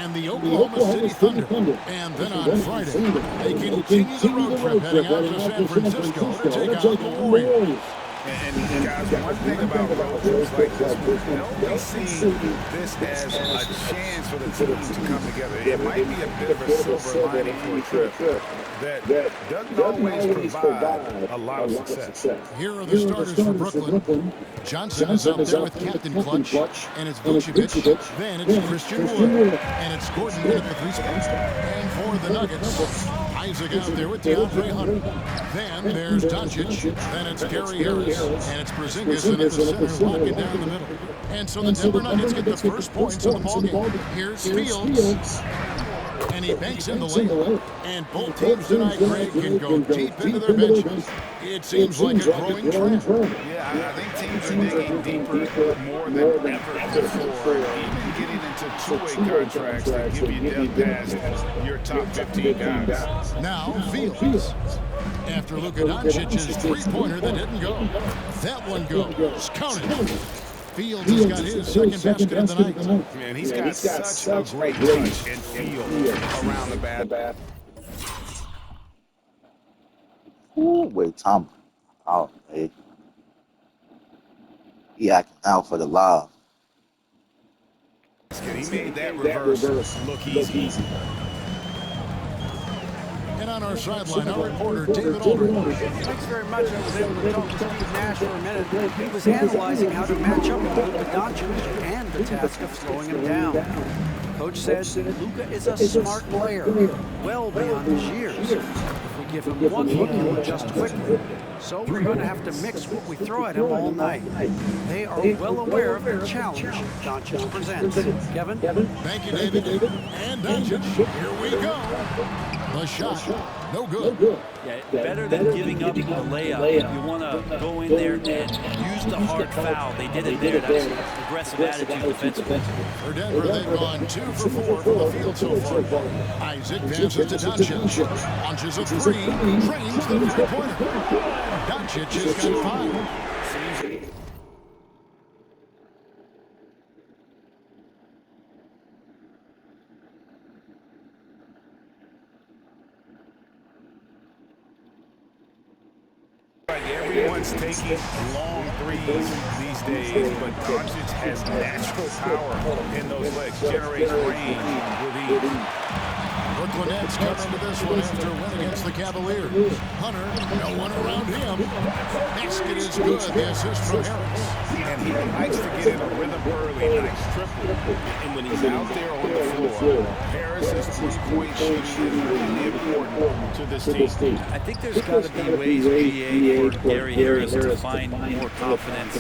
and the Oklahoma City Thunder. And then on Friday, they continue the road trip heading out to San Francisco to take on the Warriors. And guys, one thing about road trips like this one, don't be seeing this as a chance for the team to come together. It might be a bit of a silver lining for a trip that doesn't always provide a lot of success. Here are the starters for Brooklyn. Johnson is out there with Captain Clutch, and it's Vucevic. Then it's Christian Wood, and it's Gordon at the 3 spot. And for the Nuggets, Isaac out there with DeAndre Hunter. Then there's Doncic. Then it's Gary Harris. And it's Porzingis in at the center, locking down the middle. And so the Denver Nuggets get the first points of the ballgame. Here's Fields. And he banks in the lane. And both teams tonight, Greg, can go deep into their benches. It seems like a growing trend. Yeah, I think teams are digging deeper more than ever before. Even getting into two-way contracts that give you depth past your top 15 guys. Now, Fields. After Luka Doncic's three-pointer that didn't go. That one goes. Counted. Fields has got his second basket of the night. Man, he's got such a great touch and feel around the bat. Ooh, wait, Tom. Oh, hey. He acting out for the lob. He made that reverse look easy. And on our sideline, our reporter, David Aldridge. Thanks very much. I was able to talk to Steve Nash for a minute. He was analyzing how to match up with Luka Doncic and the task of slowing him down. Coach says Luka is a smart player, well beyond his years. If we give him one look, he'll adjust quickly. So we're going to have to mix what we throw at him all night. They are well aware of the challenge Doncic presents. Kevin? Thank you, David. And Doncic, here we go. The shot, no good. Yeah, better than giving up a layup. You want to go in there and use the hard foul. They did it there. That's an aggressive attitude defensively. For Denver, they've gone 2 for 4 from the field so far. Isaac passes to Doncic. Launches a three, drains the three-pointer. Doncic has got 5. Everyone's taking long threes these days, but Doncic has natural power in those legs, generates range with ease. Brooklyn Nets come into this one after a win against the Cavaliers. Hunter, no one around him. Basket is good. The assist from Harris. And he likes to get in a rhythm early. Nice triple. And when he's out there on the floor, Harris's three-point shooting is really important to this team. I think there's got to be ways, GA, for Gary Harris to find more confidence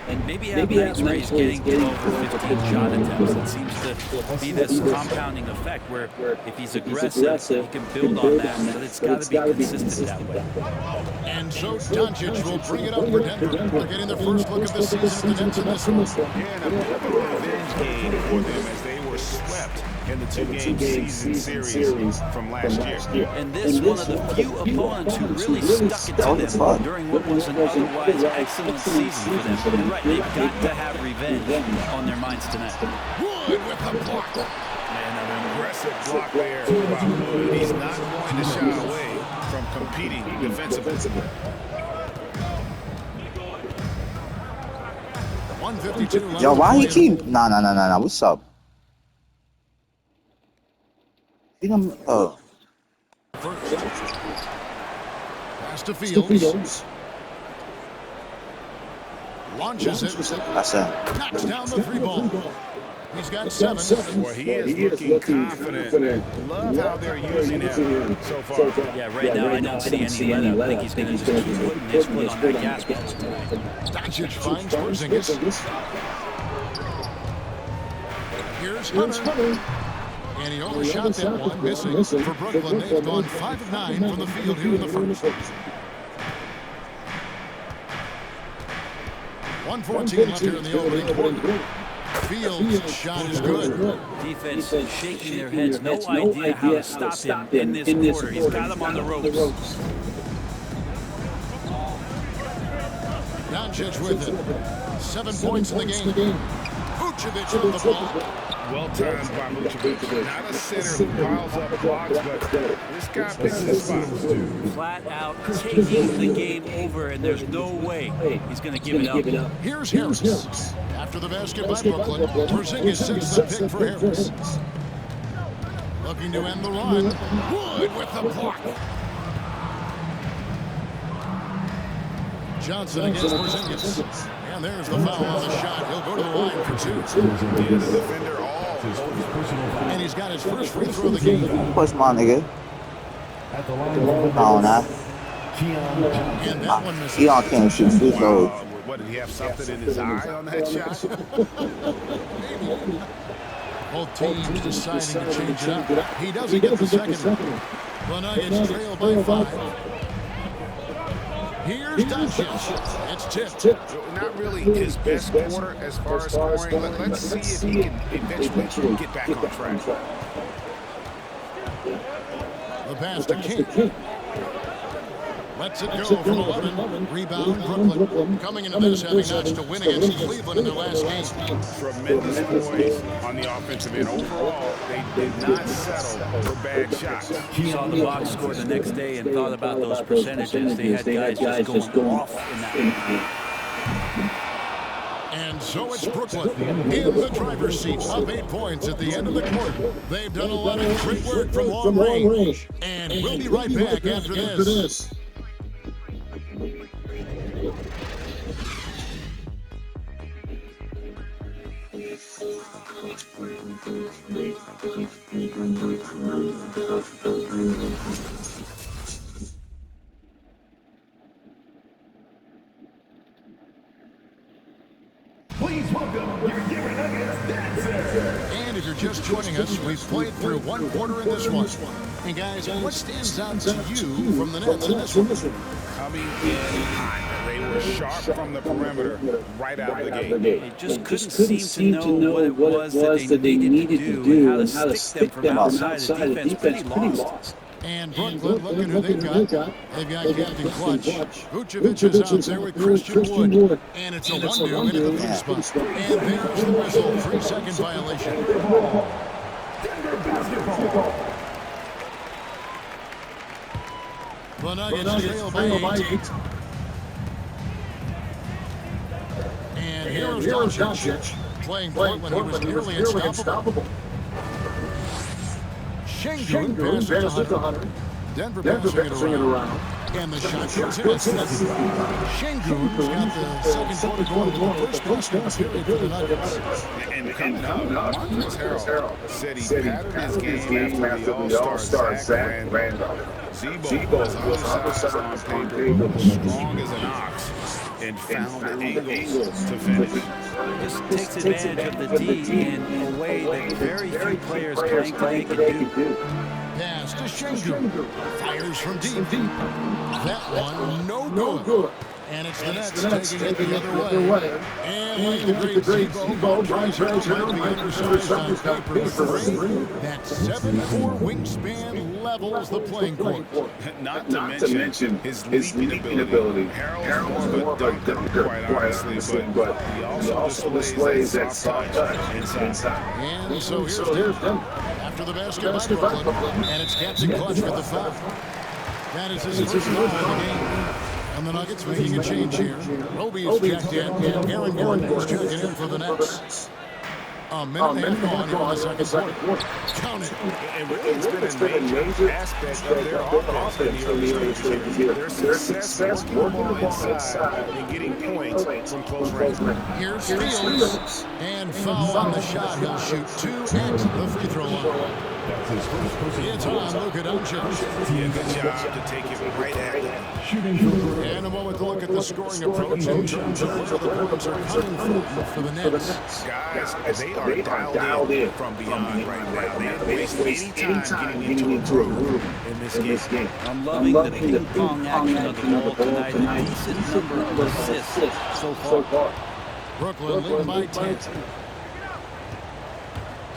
and maybe have nights where he's getting 12 or 15 shot attempts. It seems to be this compounding effect where if he's aggressive, he can build on that, but it's got to be consistent that way. And so Doncic will bring it up for Denver. They're getting their first look at the season at the Nets in this one. Yeah, and a bit of a revenge game for them as they were swept in the two-game season series from last year. And this one of the few opponents who really stuck it to them during what was an otherwise excellent season for them. You're right, they've got to have revenge on their minds tonight. Wood with the block. Man, an aggressive block there by Wood. He's not going to shy away from competing defensively. 152 left. Yo, why he keep? Nah. What's up? He don't. Pass to Fields. Launches it. That's it. Knocks down the 3-ball. He's got 7. Boy, he is looking confident. Love how they're using him so far. Yeah, right now I don't see any let up. I think he's going to just keep putting his foot on that gas pedal tonight. Doncic finds Porzingis. Here's Hunter. And he overshot that one, missing. For Brooklyn, they've gone 5 of 9 from the field here in the first. 1:14 left here in the opening quarter. Fields' shot is good. Defense is shaking their heads. No idea how to stop him in this quarter. He's got him on the ropes. Doncic with it. 7 points in the game. Vucevic with the ball. Well timed by Vucevic. Not a center who piles up blocks, but this guy picks his spots. Flat out taking the game over, and there's no way he's going to give it up. Here's Harris. After the basket by Brooklyn, Porzingis sets the pick for Harris. Looking to end the run. Wood with the block. Johnson against Porzingis. And there's the foul on the shot. He'll go to the line for two. The defender all. And he's got his first free throw of the game. Push my nigga. No, nah. And that one misses. Keon can't shoot free throws. What, did he have something in his eye on that shot? Both teams deciding to change it up. He doesn't get the second one. The Nuggets trail by 5. Here's Doncic. It's tipped. Not really his best quarter as far as scoring. Let's see if he can eventually get back on track. The pass to King. Lets it go from 11. Rebound, Brooklyn. Coming into this, having notched to win against Cleveland in their last game. Tremendous poise on the offensive end. Overall, they did not settle for bad shots. Saw the box score the next day and thought about those percentages. They had guys just going off in that one. And so it's Brooklyn in the driver's seat, up 8 points at the end of the quarter. They've done a lot of great work from long range. And we'll be right back after this. Please welcome your Nuggets dancer. And if you're just joining us, we've played through one quarter in this one. And guys, what stands out to you from the Nets in this one? Coming in hot. They were sharp from the perimeter right out of the gate. They just couldn't seem to know what it was that they needed to do and how to stick them from outside. The defense pretty lost. And Brooklyn, looking who they've got. They've got Captain Clutch. Vucevic is out there with Christian Wood. And it's a 1-2 in at the 3 spot. And there's the whistle, 3-second violation. The Nuggets trail by 8. And here's Doncic playing point when he was nearly unstoppable. Şengün passes to Hunter. Denver passing it around. And the shot goes in. Şengün's got the second quarter going to the first basket period for the Nuggets. And coming up, Montrezl Harrell said he patterned his game after the All-Star Zach Randolph. Zebo was undersized on paper, strong as an ox, and found angles to finish. Just takes advantage of the D in a way that very few players playing today can do. Pass to Şengün. Fires from deep. That one, no good. And it's the Nets taking it the other way. And like the great Zebo, Montrezl might be undersized on paper, but that 7'4" wingspan levels the playing point. Not to mention his leaping ability. Harrell's more of a dunker, quite honestly, but he also displays that soft touch inside. And so here's Denver after the basket by Brooklyn, and it's Captain Clutch with the foul. That is his first foul of the game. And the Nuggets making a change here. Roby is checked in, and Aaron Gordon is checking in for the Nets. A minute and gone here in the second quarter. Count it. It's been a major aspect of their offense in the early stages here. Their success working the ball inside and getting points from close range. Here's Fields. And foul on the shot. He'll shoot 2 at the free throw line. It's on Luka Doncic. He did a good job to take it right at them. And a moment to look at the scoring approach in terms of where the points are coming from for the Nets. Guys, they are dialed in from beyond right now. They don't waste any time getting into a groove in this game. I'm loving the ping-pong action of the ball tonight. A decent number of assists so far. Brooklyn leading by 10.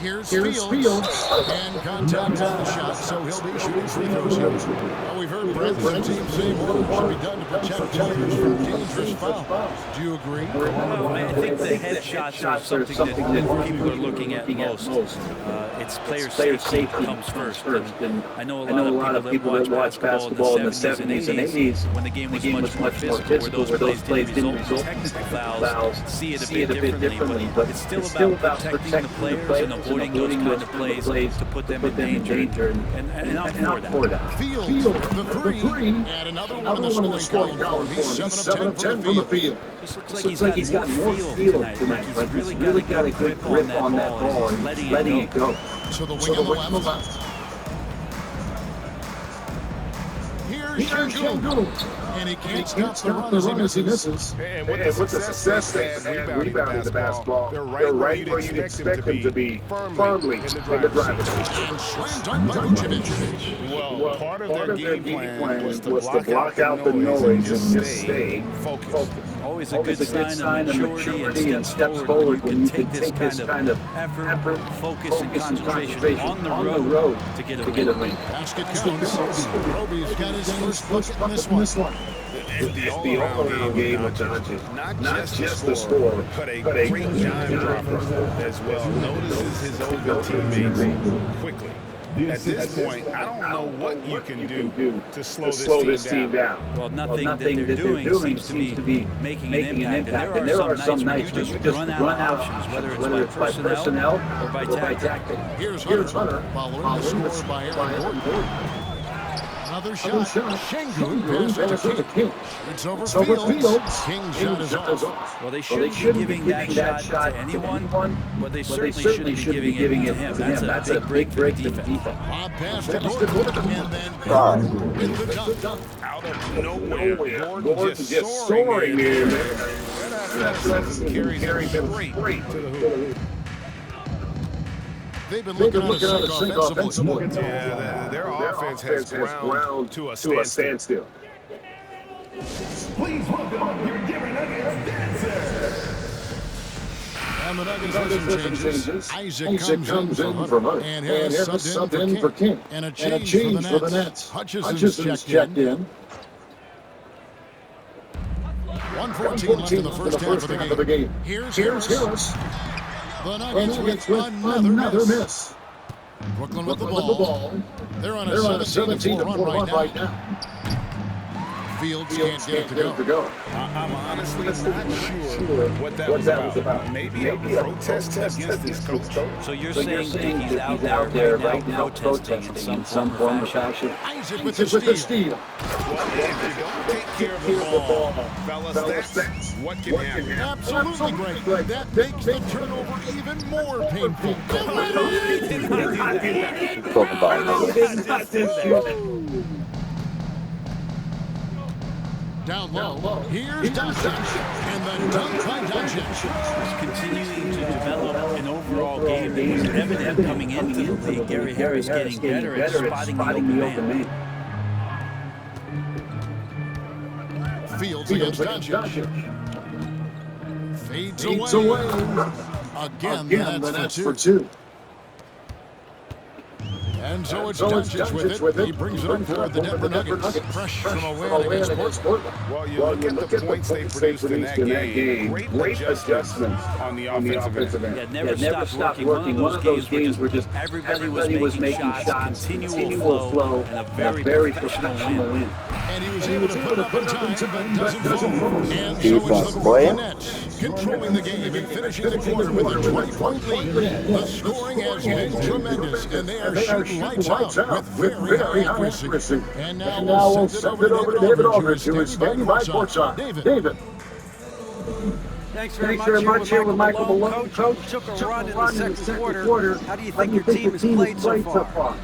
Here's Fields. And contact on the shot, so he'll be shooting free throws here. Well, we've heard Brent and the team say more should be done to protect players from dangerous fouls. Do you agree? Well, I think the head shots are something that people are looking at most. It's player safety comes first. And I know a lot of people that watch basketball in the 70s and 80s when the game was much more physical, where those plays didn't result in technical fouls, see it a bit differently. But it's still about protecting the players and avoiding those kind of plays to put them in danger. And I'm for that. Fields, the three, and another one in the scoring column. He's 7 of 10 from the field. This looks like he's got more feel tonight. Like he's really got a good grip on that ball and letting it go. So the wing on the left. Here's Shingu. And he can't stop the run as he misses. And with the success they've had rebounding the basketball, they're right where you'd expect them to be firmly in the driver's seat. And slam dunk by Vucevic. Well, part of their game plan was to block out the noise and just stay focused. Always a good sign of maturity and steps forward when you can take this kind of effort, focus, and concentration on the road to get a win. Basket counts. Roby's got his first bucket in this one. It's the all-around game of Doncic. Not just the score, but a great dime dropper as well. Notices his older teammates quickly. At this point, I don't know what you can do to slow this team down. Well, nothing that they're doing seems to be making an impact. And there are some nights where you just run out of options, whether it's by personnel or by tactic. Here's Hunter following the score by Aaron Gordon. Another shot. Shingu passes to King. It's over Fields. King's shot is off. Well, they shouldn't be giving that shot to anyone, but they certainly shouldn't be giving it to him. That's a big break to defense. Lob pass to Gordon, and then with the dunk. Out of nowhere, Gordon just soaring here. That athleticism carries him straight to the hoop. They've been looking at a sink offensively. Yeah, their offense has ground to a standstill. Please welcome your Denver Nuggets dancer. And the Nuggets changes. Isaac comes in for Hunter. And Harris subbed in for King. And a change for the Nets. Hutchison's checked in. 1:14 left in the first half of the game. Here's Harris. The Nuggets with another miss. Brooklyn with the ball. They're on a 17-4 run right now. Fields can't get it to go. I'm honestly not sure what that was about. Maybe a protest against his coach. So you're saying he's out there right now protesting in some form or fashion? Isaac with the steal. Well, if you don't take care of the ball, fellas, that's what can happen. Absolutely great. That makes the turnover even more painful. Talk about Down low. Here's Doncic. And the dunk by Doncic. Continuing to develop an overall game that was evident coming into the league. Gary Harris getting better at spotting the open man. Fields against Doncic. Fades away. Again, that's for two. And so it's Doncic with it. He brings it up for the Denver Nuggets. Fresh from a win against Portland. Well, you look at the points they produced in that game. Great adjustments on the offensive end. Yeah, never stopped working. One of those games where just everybody was making shots, continual flow, and a very professional win. And he was able to put up in time, but doesn't fall. And so it's the Brooklyn Nets controlling the game and finishing the quarter with a 20-point lead. The scoring has been tremendous, and they are shooting lights out with very high accuracy. And now we'll send it over to David Aldridge, who is standing by courtside. David. Thanks very much here with Michael Malone. Coach took a run in the second quarter. How do you think your team has played so far?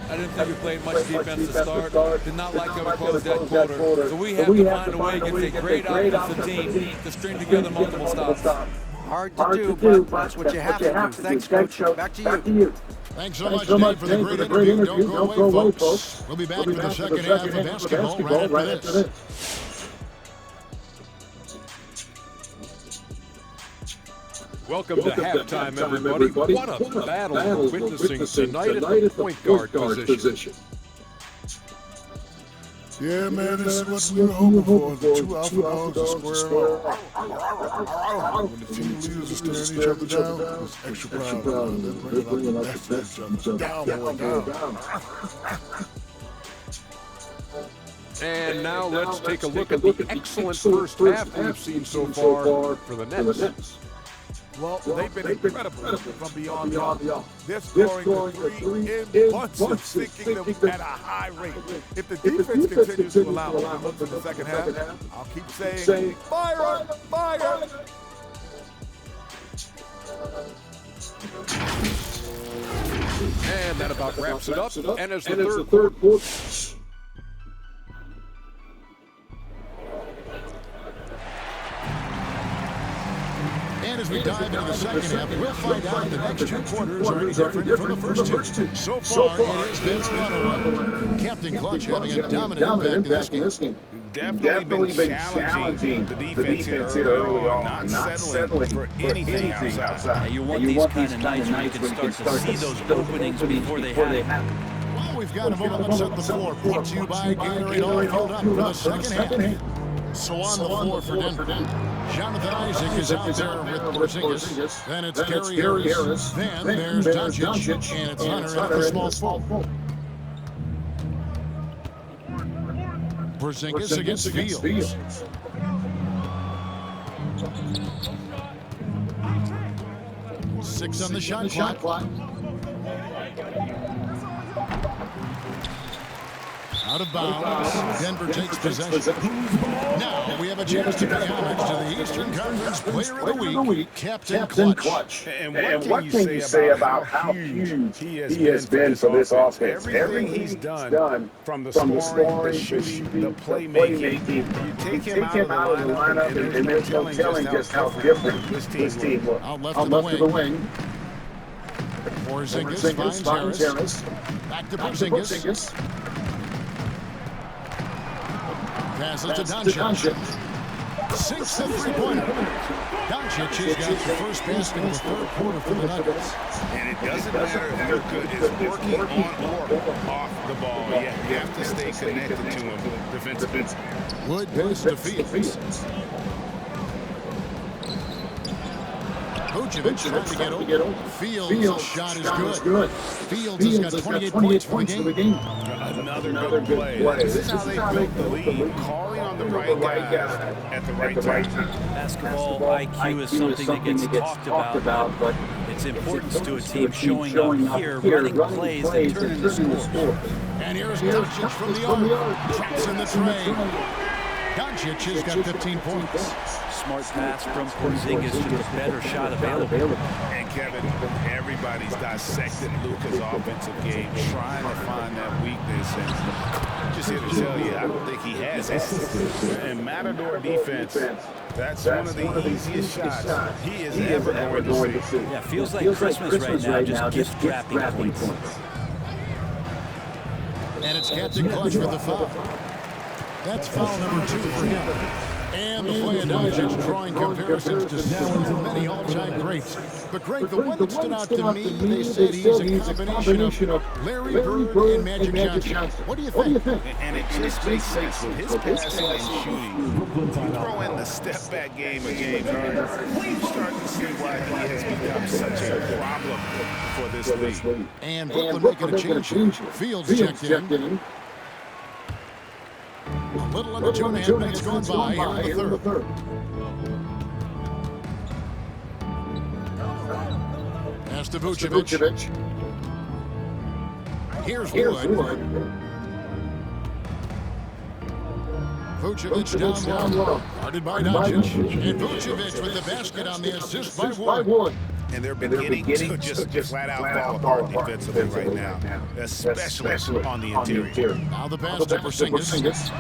I didn't think we played much defense to start. Did not like how we closed that quarter. So we have to find a way against a great offensive team to string together multiple stops. Hard to do, but that's what you have to do. Thanks, Coach. Back to you. Thanks so much, Dave, for the great interview. Don't go away, folks. We'll be back for the second half of basketball right after this. Welcome to halftime, everybody. What a battle we're witnessing tonight at the point guard position. Yeah, man, this is what we were hoping for. The two alpha dogs are squaring off. When the team leaders are staring each other down, it's extra proud. They're bringing out the best in each other. Down, boy, down. And now let's take a look at the excellent first half we've seen so far for the Nets. Well, they've been incredible from beyond the arc. They're scoring the three in bunches, sinking them at a high rate. If the defense continues to allow them to look for the second half, I'll keep saying, fire, fire. And that about wraps it up. And as the third quarter. And as we dive into the second half, we'll find out if the next two quarters are any different from the first two. So far, it has been fun. Captain Clutch having a dominant impact in this game. Definitely been challenging the defense here early on, not settling for anything outside. Yeah, you want these kind of nights where you can start to see those openings before they happen. Well, we've got a moment. Let's set the floor. Brought to you by Gary all filled up for the second half. So on the floor for Denver. Jonathan Isaac is out there with Porzingis. Then it's Gary Harris. Then there's Doncic. And it's Hunter at the small forward. Porzingis against Fields. Six on the shot clock. Out of bounds. Denver takes possession. Now we have a chance to pay homage to the Eastern Conference Player of the Week, Captain Clutch. And what can you say about how huge he has been for this offense? Everything he's done, from the scoring, the shooting, the playmaking, you take him out of the lineup, and there's no telling just how different this team looks. Out left of the wing. Porzingis finds Harris. Back to Porzingis. Passes to Doncic. Sinks the three-pointer. Doncic has got the first basket of the third quarter for the Nuggets. And it doesn't matter if Luka is working on or off the ball. You have to stay connected to him defensively. Wood pass to Fields. Vucevic trying to get over. Fields' shot is good. Fields has got 28 points for the game. Another good play. This is how they built the lead, calling on the right guys at the right time. Basketball IQ is something that gets talked about, but its importance to a team showing up here, running plays that turn into scores. And here's Doncic from the arc. Traps in the tray. Doncic has got 15 points. Smart pass from Porzingis to the better shot available. And Kevin, everybody's dissected Luka's offensive game, trying to find that weakness. And I'm just here to tell you, I don't think he has it. And Matador defense, that's one of the easiest shots he is ever going to see. Yeah, feels like Christmas right now, just gift-wrapping points. And it's Captain Clutch with the foul. That's foul number 2 for him. And the play of Doncic drawing comparisons to Snell's and many all-time greats. But Greg, the one that stood out to me, they said he's a combination of Larry Bird and Magic Johnson. What do you think? And it just makes sense with his passing and shooting. You throw in the step-back game of James Harden, you start to see why he has become such a problem for this league. And Brooklyn making a change. Fields checked in. A little under 2.5 minutes gone by here in the third. Pass to Vucevic. Here's Wood. Vucevic down low. Guarded by Doncic. And Vucevic with the basket on the assist by Wood. And they're beginning to just flat-out fall apart defensively right now, especially on the interior. Now the pass to Porzingis.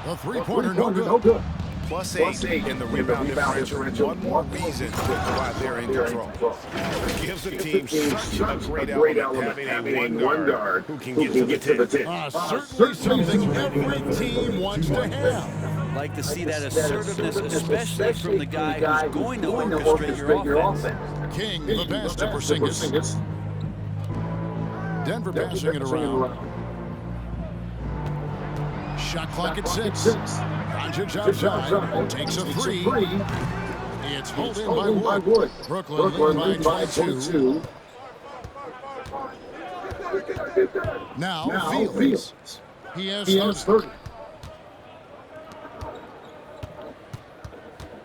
The three-pointer no good. Plus 8 in the rebound differential. One more reason why they're in control. It gives the team such a great element having a one guard who can get to the tip. Certainly something every team wants to have. like to see that assertiveness, especially from the guy who's going to orchestrate your offense. King, the pass to Porzingis. Denver passing it around. Shot clock at 6. Doncic outside. Takes a 3. It's hauled in by Wood. Brooklyn leading by 22. Now Fields. He has 30.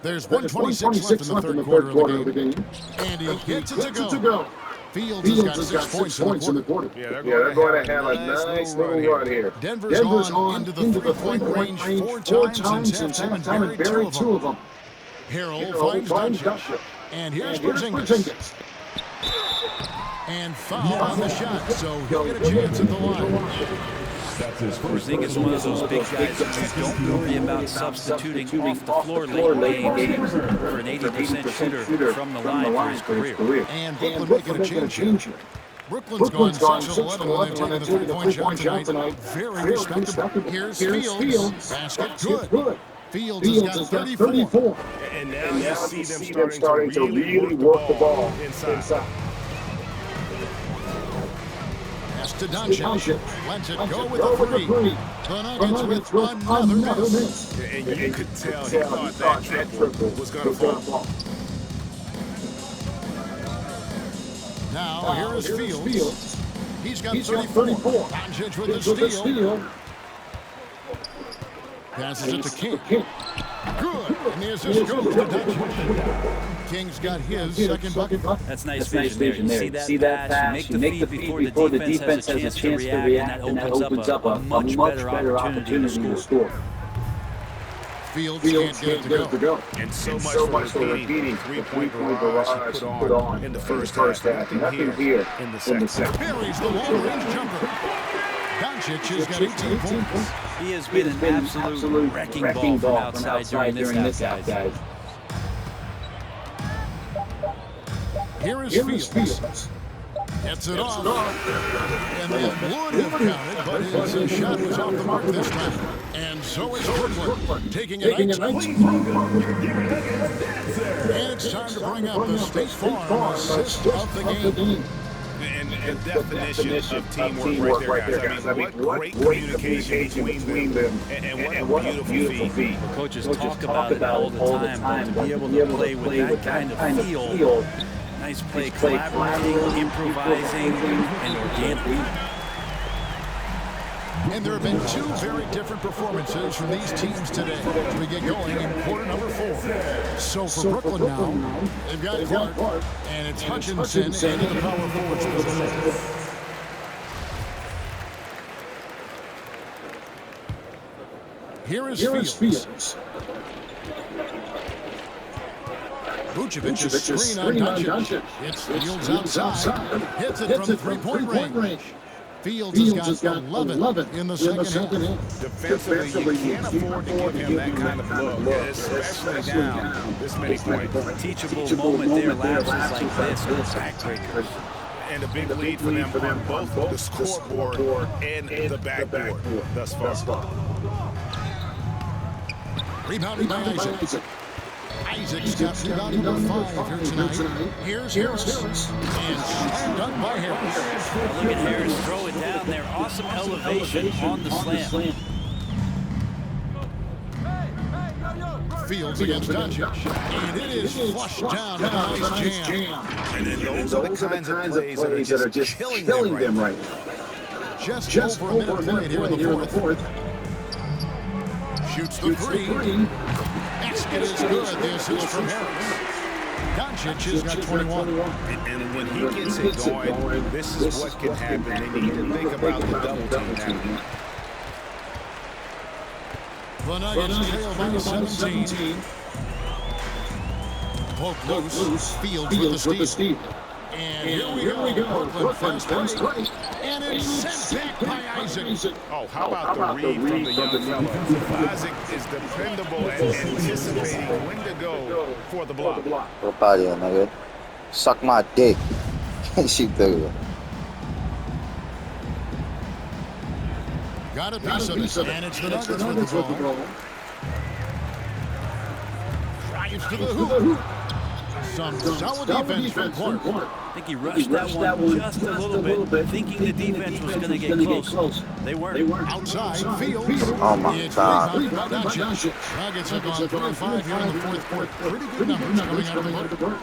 There's 126 left in the third quarter of the game. And he gets it to go. Fields has got 6 points in the quarter. Yeah, they're going to have a nice little run here. Denver's gone into the 3-point range 4 times since halftime and buried 2 of them. Harrell finds Doncic. And here's Porzingis. And foul on the shot, so he'll get a chance at the line. Porzingis is one of those big guys who don't worry about substituting off the floor late in games for an 80% shooter from the line for his career. And Brooklyn making a change here. Brooklyn's gone 6-11 when they've taken the 3-point shot tonight. Very respectable. Here's Fields. Basket good. Fields has got 34. And now you see them starting to really work the ball inside. Pass to Doncic. Lets it go with a 3. The Nuggets with another miss. And you could tell he thought that triple was going to fall. Now here is Fields. He's got 34. Doncic with the steal. Passes it to King. Good. And the assist goes to Doncic. King's got his second bucket. That's nice vision there. You see that pass, you make the feed before the defense has a chance to react, and that opens up a much better opportunity to score. Fields can't get it to go. And so much for repeating three-point barrage put on in the first half. Nothing here in the second. Buries the long-range jumper. Doncic has got 18 points. He has been an absolute wrecking ball from outside during this half, guys. Here is Fields. Gets it off. And that would have counted, but his shot was off the mark this time. And so is Brooklyn, taking a nice lead. And it's time to bring up the State Farm assist of the game. And definition of teamwork right there, guys. I mean, what great communication between them. And what a beautiful feat. Coaches talk about it all the time, but to be able to play with that kind of feel. Nice play, collaborating, improvising, and organic. And there have been 2 very different performances from these teams today as we get going in quarter number 4. So for Brooklyn now, they've got Clark, and it's Hutchinson into the power forward position. Here is Fields. Vucevic is screen on Doncic. It's Fields outside. Hits it from the 3-point range. Fields has got 11 in the second half. Defensively, you can't afford to give him that kind of look, especially down this many points. Teachable moment there, lapses like this, backbreakers. And a big lead for them on both the scoreboard and the backboard thus far. Rebounded by Isaac. Isaac's got rebound number 5 here tonight. Here's Harris. And slammed up by Harris. Look at Harris throw it down there. Awesome elevation on the slam. Fields against Doncic. And it is flushed down with a nice jam. And then those are the kinds of plays that are just killing them right now. Just over a minute played here in the fourth. Shoots the 3. Basket is good. The assist from Harris. Doncic has got 21. And when he gets it going, this is what can happen. They need to think about the double team now. The Nuggets trail by 17. Poke loose. Fields with the steal. And here we go. Brooklyn fast break. And it's sent back by Isaac. Oh, how about the read from the young fella? Isaac is dependable at anticipating when to go for the block. Go party, nugget. Suck my dick. She do. Got a piece of it. And it's the Nuggets with the ball. Drives to the hoop. Some solid defense from Clark. I think he rushed that one just a little bit, thinking the defense was going to get close. They weren't. Outside Fields. Oh my It's God. rebounded by Doncic. Nuggets have gone 3 of 5 here in the fourth quarter. Pretty good numbers coming out of the court.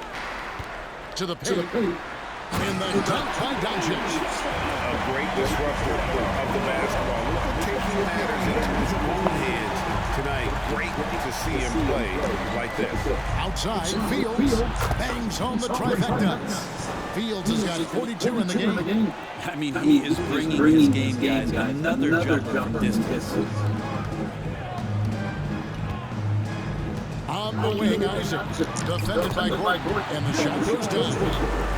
To the paint. In the dunk by Doncic. A great disruptor of the basketball. Luka taking matters into his own hands tonight. Great to see him play like this. Outside, Fields bangs home the trifecta. Fields has got 42 in the game. I mean, he is bringing his game, guys. Another jumper from distance. On the wing, Isaac. Defended by Gordon. And the shot goes down.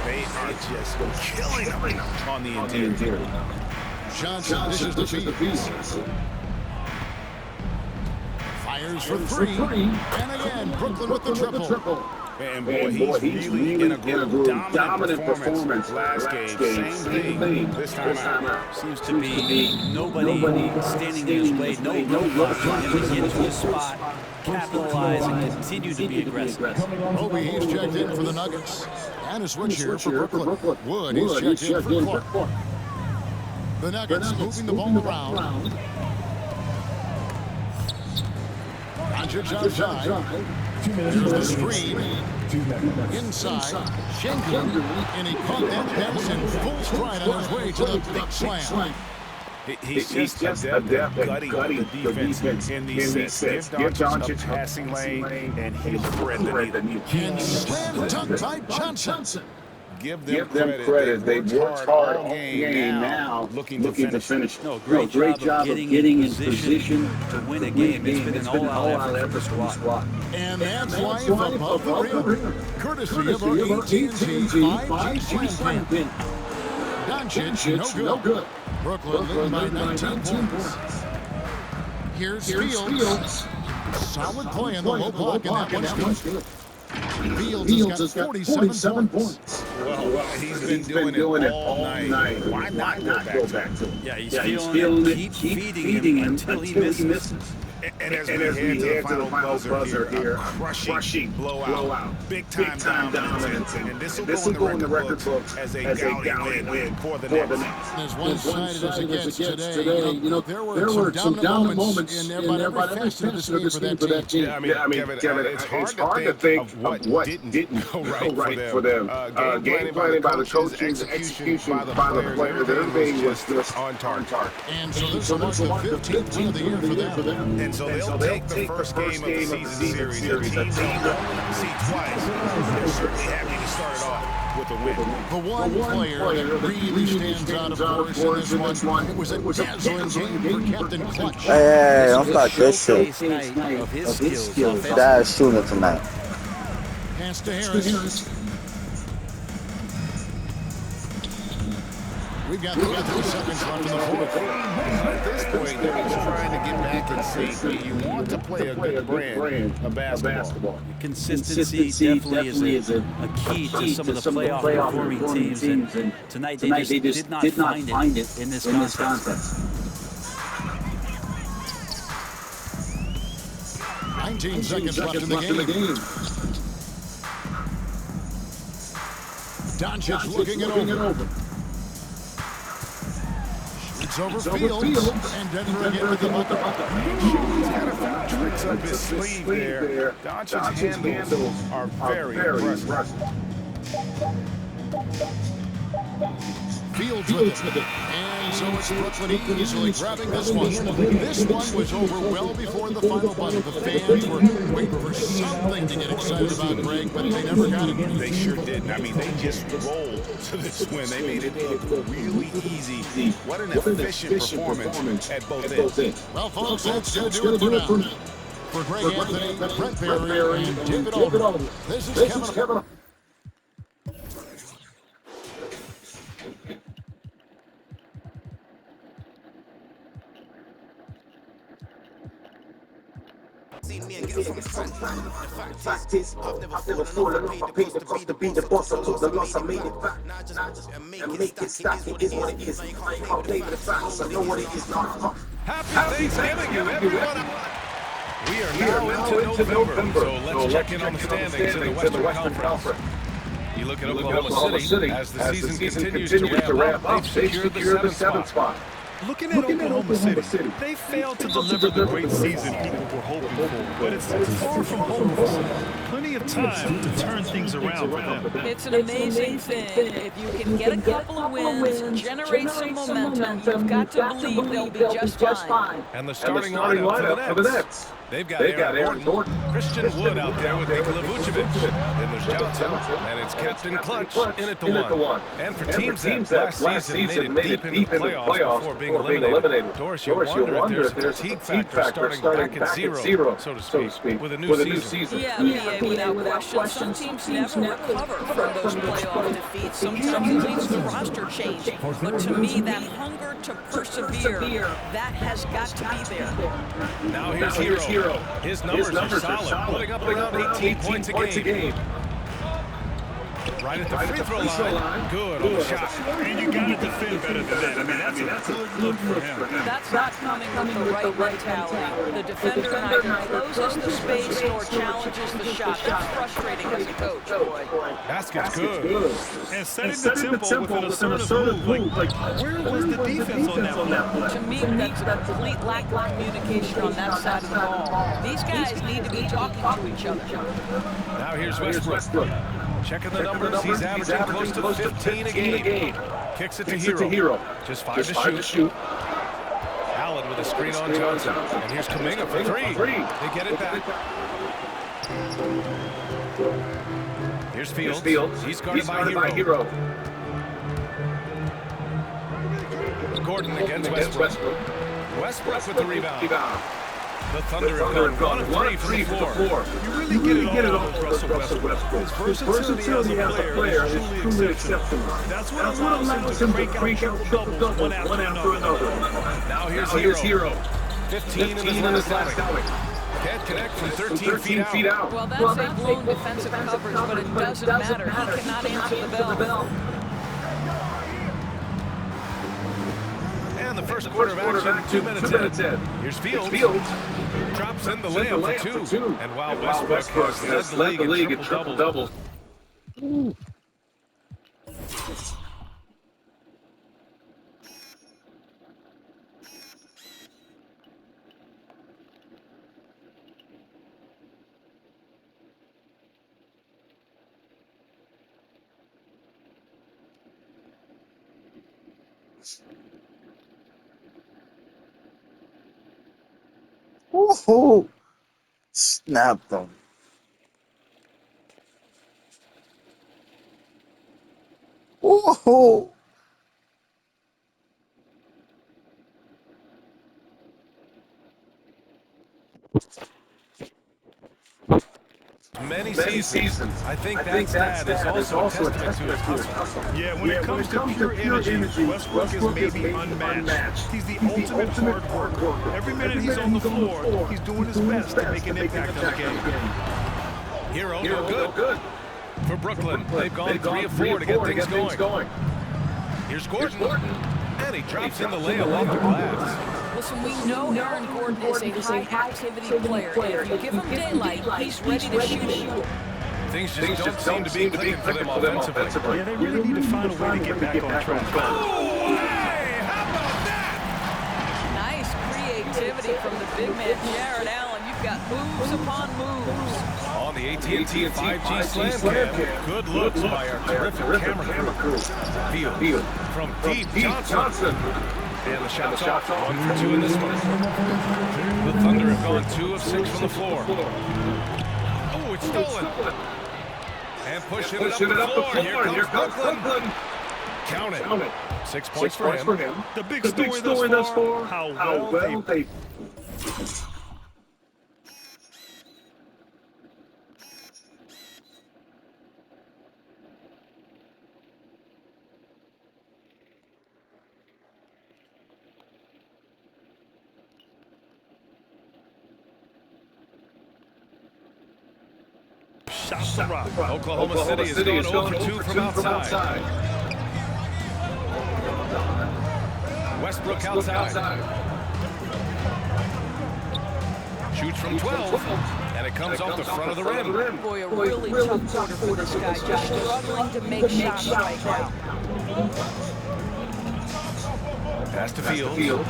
They are just killing him on the interior. Johnson dishes the Fields. Fires for three. And again, Brooklyn with the triple. And boy, he's really in a groove. Dominant performance last game. Same thing this time out. Seems to be nobody standing in his way. No roadblock for him to get to his spot, capitalize, and continue to be aggressive. Roby, he's checked in for the Nuggets. And a switch here for Brooklyn. Wood, he's checked in for Clark. The Nuggets moving the ball around. Doncic outside. There's the screen. Inside. Schengen. And he caught that pass in full stride on his way to the big slam. He's just adept at gutting the defense in these sets. Give Doncic a passing lane, and he'll thread the needle. And slam dunk by Johnson. Give them credit. They've worked hard all game now, looking to finish. No, great job of getting in position to win a game. It's been an all-out effort for the squad. And that's life above the rim. Courtesy of our AT&T 5G slam pin. Doncic, no good. Brooklyn leading by 19 points. Here's Fields. Solid play in the low block, and that one's good. Fields has got 47 points. Well, he's been doing it all night. Why not go back to him? Yeah, he's feeling it. Keep feeding him until he misses. And as we head to the final buzzer here, a crushing blowout. Big time dominance. And this will go in the record books as a gaudy win for the Nets. As one-sided as it gets today, you know, there were some dominant moments in every facet of this game for that team. Yeah, I mean, Kevin, it's hard to think of what didn't go right for them. Game planning by the coaches, execution by the players, everything was just on target. And so this marks the 15th win of the year for them. And so they'll take the first game of the season series. A team they'll see twice. They're certainly happy to start it off with a win. The one player that really stands out, of course, in this one, it was a dazzling game for Captain Clutch. Hey, don't start this shit. Of his skills. Dad's shooting tonight. Pass to Harris. We've got 3 seconds left in the fourth. At this point, they're just trying to get back in sync. You want to play a good brand of basketball. Consistency definitely is a key to some of the playoff performing teams. And tonight they just did not find it in this contest. 19 seconds left in the game. Doncic looking it over. It's over Fields, and Denver again with the bucket. He's got a few tricks up his sleeve there. Doncic's handles are very impressive. Fields with it. And so it's Brooklyn easily grabbing this one. This one was over well before the final buzzer. The fans were waiting for something to get excited about, Greg, but they never got it. They sure didn't. I mean, they just rolled to this win. They made it look really easy. What an efficient performance at both ends. Well, folks, that's going to do it for now. For Greg Anthony, Brent Barry, and David Aldridge, this is Kevin. The fact is, I've never fallen off. I paid the cost to be the boss. I took the loss, I made it back. And make it stack, it is what it is. I'll play the facts, I know what it is now. Happy Thanksgiving, everyone. We are now into November, so let's check in on the standings in the Western Conference. You look at Oklahoma City, as the season continues to wrap up, they've secured the 7th spot. Looking at Oklahoma City, they failed to deliver the great season people were hoping for, but it's far from hopeless. Plenty of time to turn things around for them. It's an amazing thing. If you can get a couple of wins, generate some momentum, you've got to believe they'll be just fine. And the starting lineup for the Nets. They've got Aaron Gordon, Christian Wood out there with Nikola Vucevic. Then there's Johnson, and it's Captain Clutch in at the 1. And for teams that last season made it deep in the playoffs before being eliminated, Doris, you wonder if there's a fatigue factor starting back at zero, so to speak, with a new season. Yeah, without question. Some teams never recover from those playoff defeats. Sometimes it leads to roster change. But to me, that hunger to persevere, that has got to be there. Now here's Hero. His numbers are solid, putting up around 18 points a game. Right at the free throw line. Good on the shot. And you got to defend better than that. I mean, that's a good look for him. That's not coming with the right mentality. The defender neither closes the space nor challenges the shot. That's frustrating as a coach, boy. Basket's good. And setting the tempo with an assertive move. Like, where was the defense on that one? To me, that's a complete lack of communication on that side of the ball. These guys need to be talking to each other. Now here's Westbrook. Checking the numbers, he's averaging close to 15 a game. Kicks it to Hero. Just 5 to shoot. Allen with a screen on Johnson. And here's Kuminga for 3. They get it back. Here's Fields. He's guarded by Hero. Gordon against Westbrook. Westbrook with the rebound. The Thunder have gone 1 of 3 from the floor. You really get it all with Russell Westbrook. His versatility as a player is truly exceptional. That's what allows him to crank out doubles one after another. Now here's Hero. 15 in his last outing. Can't connect from 13 feet out. Well, that's a blown defensive coverage, but it doesn't matter. He cannot answer the bell. And the first quarter of action, 2 minutes in. Here's Fields. Drops in the layup for 2. And while Westbrook has led the league in triple-doubles. Woohoo! Snap them. Woohoo! Many seasons. I think that stat is also a testament to his hustle. Yeah, when it comes to pure energy, Westbrook is maybe unmatched. He's the ultimate hard worker. Every minute he's on the floor, he's doing his best to make an impact on the game. Hero, no good. For Brooklyn, they've gone 3 of 4 to get things going. Here's Gordon. And he drops in the layup off the glass. Listen, we know Aaron Gordon is a high-activity player. If you give him daylight, he's ready to shoot. Things just don't seem to be clicking for them offensively. Yeah, they really need to find a way to get back on track. Oh, hey! How about that? Nice creativity from the big man, Jared Allen. You've got moves upon moves. On the AT&T 5G Slam Cam, good looks by our terrific camera crew. Field from deep Johnson. And the shot's off. 1 for 2 in this one. The Thunder have gone 2 of 6 from the floor. Oh, it's stolen. And pushing it up the floor. Here comes Brooklyn. Count it. 6 points for him. The big story thus far, how well they... Shots to rock. Oklahoma City has gone 0 for 2 from outside. Westbrook outside. Shoots from 12, and it comes off the front of the rim. Boy, a really tough quarter for this guy. Just struggling to make shots right now. Pass to Fields.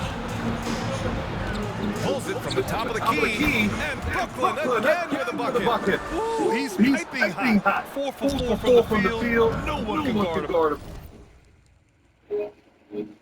Pulls it from the top of the key, and Brooklyn again with a bucket. Ooh, he's piping hot. 4 for 4 from the field. No one can guard him.